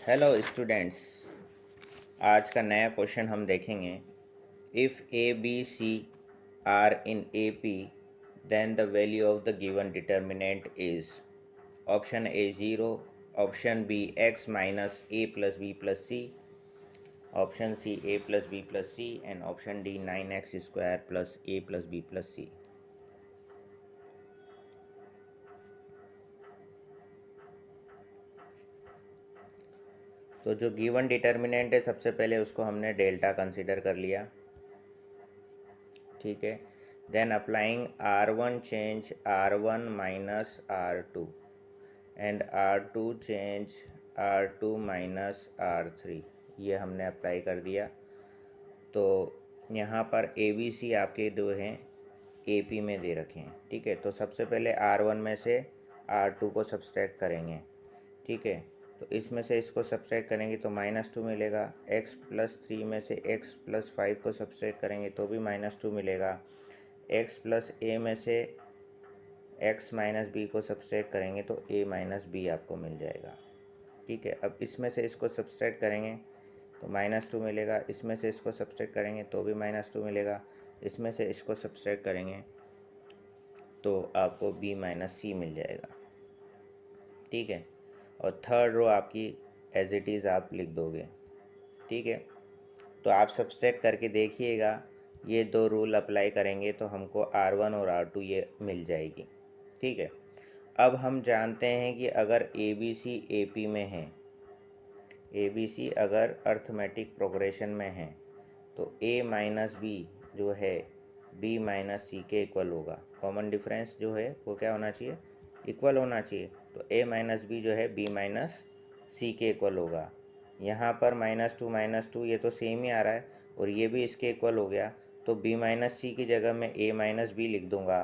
Hello students, आज का नया क्वेश्चन हम देखेंगे। If A B C are in A P then the value of the given determinant is option A 0, option B X minus A plus B plus C, option C A plus B plus C and option D 9x² plus A plus B plus C. तो जो given determinant है सबसे पहले उसको हमने delta consider कर लिया, ठीक है। Then applying R1 change R1 minus R2 and R2 change R2 minus R3, ये हमने अप्लाई कर दिया। तो यहाँ पर ABC आपके दो हैं, AP में दे रखे हैं, ठीक है। तो सबसे पहले R1 में से R2 को सब्सट्रैक्ट करेंगे, ठीक है। तो इसमें से इसको सब्सट्रैक्ट करेंगे तो -2 मिलेगा। x+3 में से x+5 को सब्सट्रैक्ट करेंगे तो भी -2 मिलेगा। x+a में से x माइनस बी को सब्सट्रैक्ट करेंगे तो a माइनस बी आपको मिल जाएगा, ठीक है। अब इसमें से इसको सब्सट्रैक्ट करेंगे तो -2 मिलेगा, इसमें से इसको सब्सट्रैक्ट करेंगे तो भी -2 मिलेगा, इसमें से इसको सब्सट्रैक्ट करेंगे तो आपको b माइनस सी मिल जाएगा, ठीक है। और थर्ड रो आपकी एज इट इज़ आप लिख दोगे, ठीक है। तो आप सब्सट्रैक्ट करके देखिएगा, ये दो रूल अप्लाई करेंगे तो हमको R1 और R2 ये मिल जाएगी, ठीक है। अब हम जानते हैं कि अगर ABC AP में है, ABC अगर अर्थमेटिक प्रोग्रेशन में है तो A माइनस बी जो है B माइनस सी के इक्वल होगा। कॉमन डिफरेंस जो है वो क्या होना चाहिए, इक्वल होना चाहिए। तो A माइनस बी जो है B माइनस सी के इक्वल होगा। यहाँ पर -2 ये तो सेम ही आ रहा है और ये भी इसके इक्वल हो गया, तो B माइनस सी की जगह मैं A माइनस बी लिख दूँगा।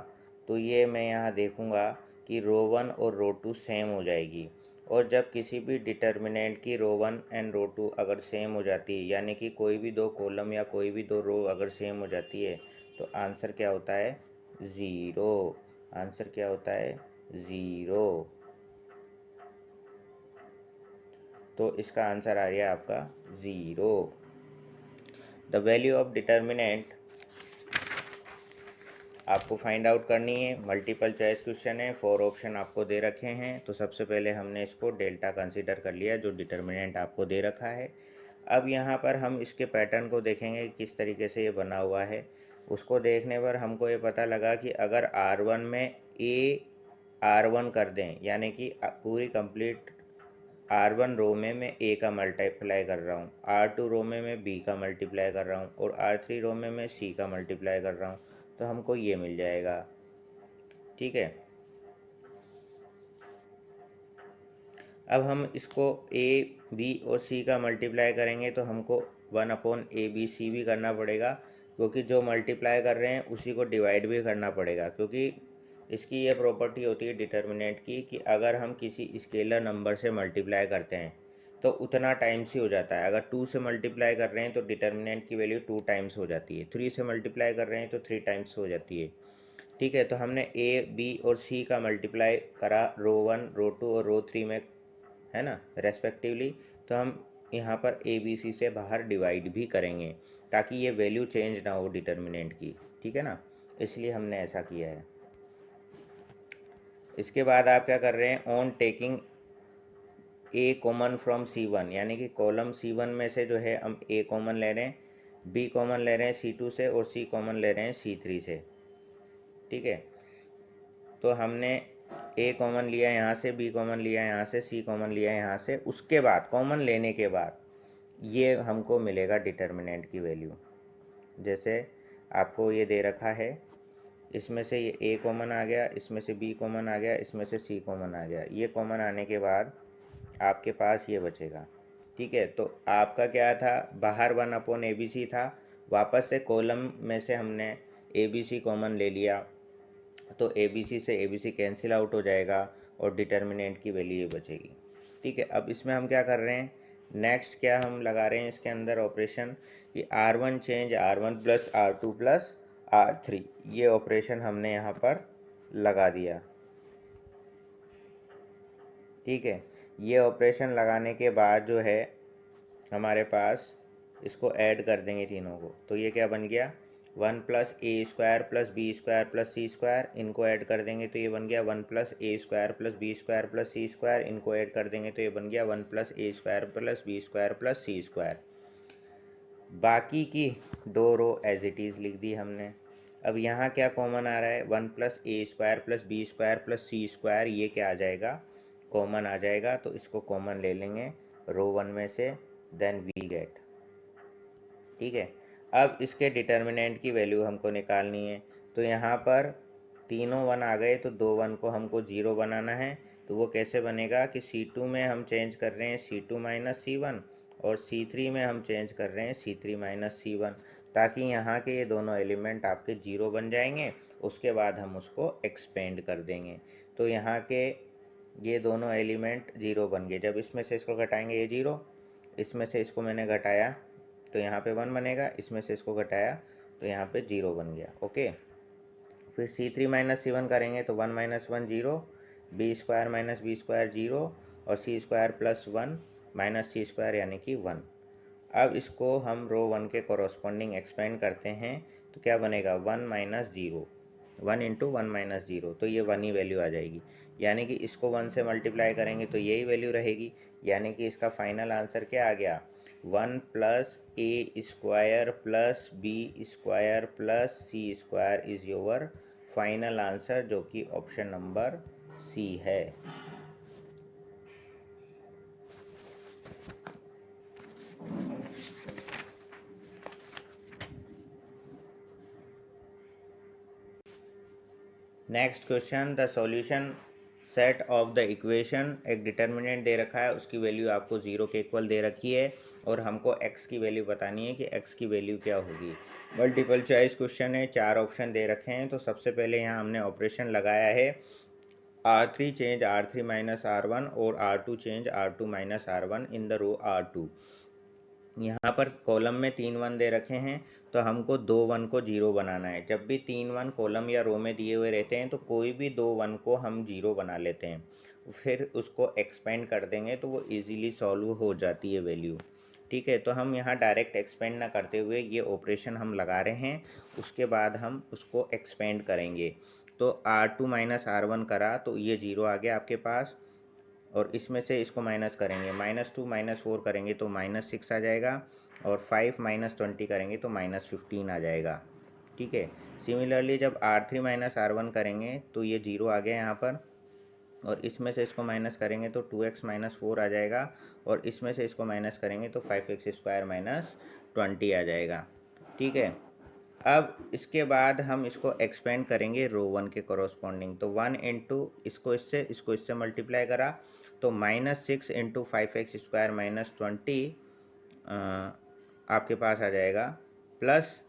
तो ये मैं यहाँ देखूँगा कि रो 1 और रो 2 सेम हो जाएगी। और जब किसी भी डिटर्मिनेंट की रो 1 एंड रो 2 अगर सेम हो जाती है, यानी कि कोई भी दो कॉलम या कोई भी दो रो अगर सेम हो जाती है तो आंसर क्या होता है, ज़ीरो। आंसर क्या होता है, ज़ीरो। तो इसका आंसर आ गया आपका zero. The value of determinant आपको फाइंड आउट करनी है। मल्टीपल चॉइस क्वेश्चन है, 4 ऑप्शन आपको दे रखे हैं। तो सबसे पहले हमने इसको डेल्टा कंसीडर कर लिया जो डिटर्मिनेंट आपको दे रखा है। अब यहाँ पर हम इसके पैटर्न को देखेंगे किस तरीके से ये बना हुआ है। उसको देखने पर हमको ये पता लगा कि अगर R1 में A R1 कर दें, यानी कि पूरी कंप्लीट R1 रो में मैं A का मल्टीप्लाई कर रहा हूँ, R2 रो में मैं B का मल्टीप्लाई कर रहा हूँ और R3 रो में मैं C का मल्टीप्लाई कर रहा हूँ, तो हमको ये मिल जाएगा, ठीक है। अब हम इसको A B और C का मल्टीप्लाई करेंगे तो हमको 1/ABC भी करना पड़ेगा, क्योंकि जो मल्टीप्लाई कर रहे हैं उसी को डिवाइड भी करना पड़ेगा। क्योंकि इसकी ये प्रॉपर्टी होती है डिटर्मिनेंट की कि अगर हम किसी स्केलर नंबर से मल्टीप्लाई करते हैं तो उतना टाइम्स ही हो जाता है। अगर 2 से मल्टीप्लाई कर रहे हैं तो डिटर्मिनेंट की वैल्यू 2 टाइम्स हो जाती है, 3 से मल्टीप्लाई कर रहे हैं तो 3 टाइम्स हो जाती है, ठीक है। तो हमने A B और C का मल्टीप्लाई करा रो 1 रो 2 और रो 3 में, है ना, रेस्पेक्टिवली। तो हम यहाँ पर ABC से बाहर डिवाइड भी करेंगे ताकि ये वैल्यू चेंज ना हो डिटर्मिनेंट की, ठीक है ना, इसलिए हमने ऐसा किया है। इसके बाद आप क्या कर रहे हैं, on taking A common from C1, यानी कि कॉलम C1 में से जो है हम A कॉमन ले रहे हैं, B कॉमन ले रहे हैं C2 से और C कॉमन ले रहे हैं C3 से, ठीक है। तो हमने A कॉमन लिया यहाँ से, B कॉमन लिया यहाँ से, C कॉमन लिया यहाँ से। उसके बाद कॉमन लेने के बाद ये हमको मिलेगा डिटर्मिनेंट की वैल्यू। जैसे आपको ये दे रखा है, इसमें से ये A कॉमन आ गया, इसमें से B कॉमन आ गया, इसमें से C कॉमन आ गया। ये कॉमन आने के बाद आपके पास ये बचेगा, ठीक है। तो आपका क्या था, बाहर 1/ABC था, वापस से कॉलम में से हमने ABC कॉमन ले लिया तो ABC से ABC कैंसिल आउट हो जाएगा और डिटर्मिनेंट की वैल्यू ये बचेगी, ठीक है। अब इसमें हम क्या कर रहे हैं, नेक्स्ट क्या हम लगा रहे हैं इसके अंदर ऑपरेशन कि R1 change R1 plus R2 plus R3, ये ऑपरेशन हमने यहाँ पर लगा दिया, ठीक है। ये ऑपरेशन लगाने के बाद जो है हमारे पास इसको ऐड कर देंगे तीनों को, तो ये क्या बन गया 1+a² + b² + c², इनको ऐड कर देंगे तो ये बन गया 1+a² + b² + c², इनको ऐड कर देंगे तो ये बन गया 1+a² + b² + c²। बाकी की दो रो एज इट इज़ लिख दी हमने। अब यहाँ क्या कॉमन आ रहा है 1+a² + b² + c², ये क्या आ जाएगा कॉमन आ जाएगा, तो इसको कॉमन ले लेंगे रो 1 में से, देन वी गेट। ठीक है, अब इसके डिटर्मिनेंट की वैल्यू हमको निकालनी है, तो यहाँ पर तीनों 1 आ गए तो दो 1 को हमको 0 बनाना है। तो वो कैसे बनेगा कि C2 में हम चेंज कर रहे हैं C2 - C1 और C3 में हम चेंज कर रहे हैं C3 - C1, ताकि यहाँ के ये दोनों एलिमेंट आपके 0 बन जाएंगे। उसके बाद हम उसको एक्सपेंड कर देंगे, तो यहाँ के ये दोनों एलिमेंट 0 बन गए। जब इसमें से इसको घटाएंगे ये 0, इसमें से इसको मैंने घटाया तो यहाँ पे 1 बनेगा, इसमें से इसको घटाया तो यहाँ पे 0 बन गया। ओके, फिर C3 - C1 करेंगे तो 1 - 1 0, b² - b² 0 और c² + 1 - c² यानी कि 1। अब इसको हम रो 1 के कॉरस्पॉन्डिंग एक्सपेंड करते हैं तो क्या बनेगा 1 - 0, 1 × 1 - 0, तो ये 1 ही वैल्यू आ जाएगी। यानी कि इसको 1 से मल्टीप्लाई करेंगे तो यही वैल्यू रहेगी। यानी कि इसका फाइनल आंसर क्या आ गया 1 + a² + b² + c² is your final answer, जो कि ऑप्शन नंबर सी है। Next question, the solution set of the equation. एक डिटर्मिनेंट दे रखा है, उसकी वैल्यू आपको 0 के इक्वल दे रखी है और हमको x की वैल्यू बतानी है कि x की वैल्यू क्या होगी। मल्टीपल चॉइस क्वेश्चन है, 4 ऑप्शन दे रखे हैं। तो सबसे पहले यहाँ हमने ऑपरेशन लगाया है R3 चेंज R3 - R1 और R2 change R2 - R1 in the row R2। यहाँ पर कॉलम में 3 1 दे रखे हैं, तो हमको 2 1 को 0 बनाना है। जब भी 3 1 कॉलम या रो में दिए हुए रहते हैं तो कोई भी 2 1 को हम 0 बना लेते हैं, फिर उसको एक्सपेंड कर देंगे तो वो इजीली सॉल्व हो जाती है वैल्यू। ठीक है, तो हम यहाँ डायरेक्ट एक्सपेंड ना करते हुए ये ऑपरेशन हम लगा रहे हैं, उसके बाद हम उसको एक्सपेंड करेंगे। तो R2 - R1 करा तो ये 0 आ गया आपके पास, और इसमें से इसको माइनस करेंगे, -2 - 4 करेंगे तो -6 आ जाएगा, और 5 - 20 करेंगे तो -15 आ जाएगा। ठीक है, सिमिलरली जब R3 - R1 करेंगे तो ये 0 आ गया यहाँ पर, और इसमें से इसको माइनस करेंगे तो 2x - 4 आ जाएगा, और इसमें से इसको माइनस करेंगे तो 5x² - 20 आ जाएगा। ठीक है, अब इसके बाद हम इसको एक्सपेंड करेंगे रो 1 के कॉरस्पॉन्डिंग। तो 1 × इसको इससे मल्टीप्लाई करा तो -6 × 5x² - 20 आपके पास आ जाएगा, प्लस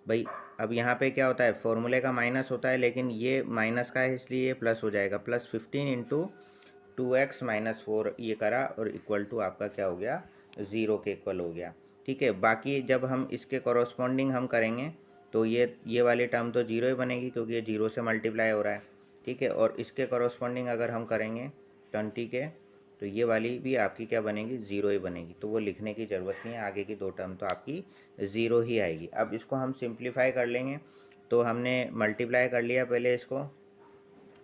भाई अब यहाँ पे क्या होता है फॉर्मूले का माइनस होता है, लेकिन ये माइनस का है इसलिए ये प्लस हो जाएगा, +15 × 2x - 4 ये करा और इक्वल टू आपका क्या हो गया 0 के इक्वल हो गया। ठीक है, बाकी जब हम इसके कॉरस्पॉन्डिंग हम करेंगे तो ये वाली टर्म तो 0 ही बनेगी क्योंकि ये 0 से मल्टीप्लाई हो रहा है। ठीक है, और इसके कॉरस्पॉन्डिंग अगर हम करेंगे 20 के, तो ये वाली भी आपकी क्या बनेगी 0 ही बनेगी, तो वो लिखने की ज़रूरत नहीं है, आगे की दो टर्म तो आपकी 0 ही आएगी। अब इसको हम सिंप्लीफाई कर लेंगे, तो हमने मल्टीप्लाई कर लिया पहले इसको,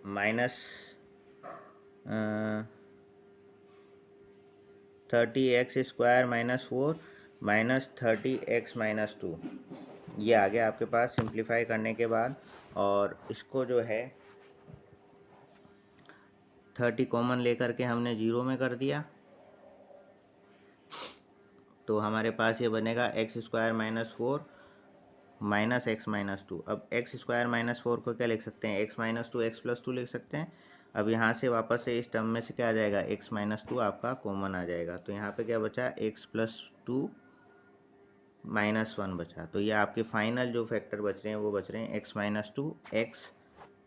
-30x² - 4 -30x - 2 ये आ गया आपके पास सिंप्लीफाई करने के बाद। और इसको जो है 30 कॉमन लेकर के हमने 0 में कर दिया, तो हमारे पास ये बनेगा x² - 4 -x - 2। अब x² - 4 को क्या लिख सकते हैं x - 2 x + 2 लिख सकते हैं। अब यहाँ से वापस से इस टर्म में से क्या आ जाएगा x - 2 आपका कॉमन आ जाएगा, तो यहाँ पे क्या बचा x + 2 -1 बचा। तो ये आपके फाइनल जो फैक्टर बच रहे हैं वो बच रहे हैं x - 2 x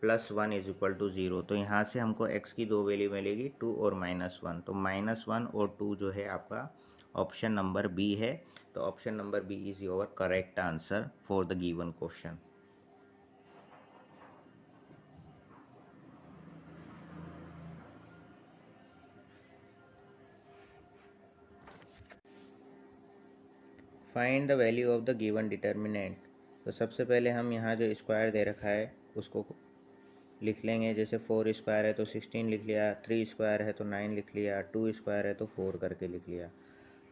+ 1 = 0। तो यहाँ से हमको x की दो वैल्यू मिलेगी 2 और -1, तो -1 और 2 जो है आपका ऑप्शन नंबर बी है। तो option number B is your correct answer for the given question. Find the value of the given determinant. तो सबसे पहले हम यहाँ जो स्क्वायर दे रखा है उसको लिख लेंगे। जैसे 4 स्क्वायर है तो 16 लिख लिया, 3 स्क्वायर है तो 9 लिख लिया, 2 स्क्वायर है तो 4 करके लिख लिया।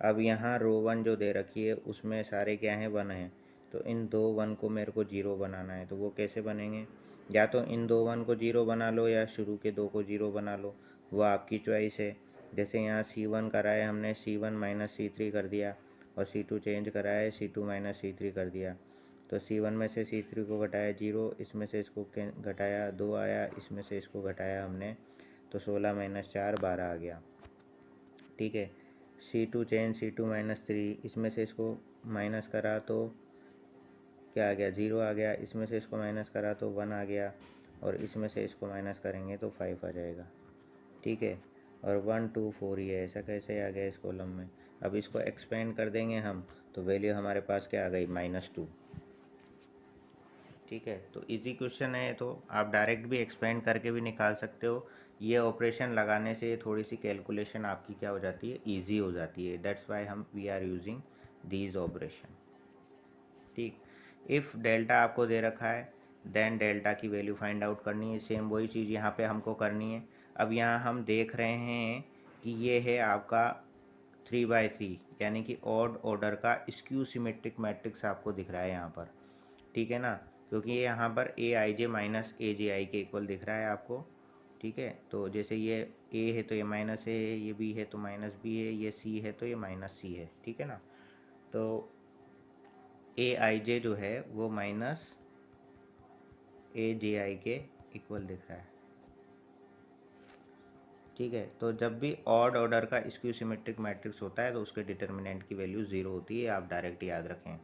अब यहाँ रो 1 जो दे रखी है उसमें सारे क्या हैं, 1 हैं, तो इन दो 1 को मेरे को 0 बनाना है। तो वो कैसे बनेंगे, या तो इन दो 1 को 0 बना लो या शुरू के 2 को 0 बना लो, वो आपकी चॉइस है। जैसे यहाँ C1 करा है हमने, C1 माइनस C3 कर दिया, और C2 चेंज करा है, C2 माइनस C3 कर दिया। तो C1 में से C3 को घटाया 0, इसमें से इसको घटाया 2 आया, इसमें से इसको घटाया हमने, तो 16 माइनस 4 12 आ गया। ठीक है, C2 चेंज C2 माइनस 3, इसमें से इसको माइनस करा तो क्या आ गया, 0 आ गया, इसमें से इसको माइनस करा तो 1 आ गया, और इसमें से इसको माइनस करेंगे तो 5 आ जाएगा। ठीक है, और 1 2 4 ये ऐसा कैसे आ गया इस कॉलम में। अब इसको एक्सपेंड कर देंगे हम, तो वैल्यू हमारे पास क्या आ गई, -2। ठीक है, तो इजी क्वेश्चन है, तो आप डायरेक्ट भी एक्सपेंड करके भी निकाल सकते हो। ये ऑपरेशन लगाने से थोड़ी सी कैलकुलेशन आपकी क्या हो जाती है, ईजी हो जाती है। दैट्स वाई हम we are using these operation. ठीक, इफ़ डेल्टा आपको दे रखा है देन डेल्टा की वैल्यू फाइंड आउट करनी है। सेम वही चीज़ यहाँ पे हमको करनी है। अब यहाँ हम देख रहे हैं कि ये है आपका 3/3, यानी कि ऑड ऑर्डर का स्क्यू सिमेट्रिक मैट्रिक्स आपको दिख रहा है यहाँ पर। ठीक है ना, क्योंकि ये यहाँ पर AIJ माइनस AJI के इक्वल दिख रहा है आपको। ठीक है, तो जैसे ये A है तो ये माइनस A है, ये B है तो माइनस B है, ये C है तो ये माइनस C है। ठीक है ना, तो AIJ जो है वो माइनस AJI के इक्वल दिख रहा है। ठीक है, तो जब भी ऑड ऑर्डर का स्क्यू सिमेट्रिक मैट्रिक्स होता है तो उसके डिटर्मिनेंट की वैल्यू 0 होती है, आप डायरेक्ट याद रखें।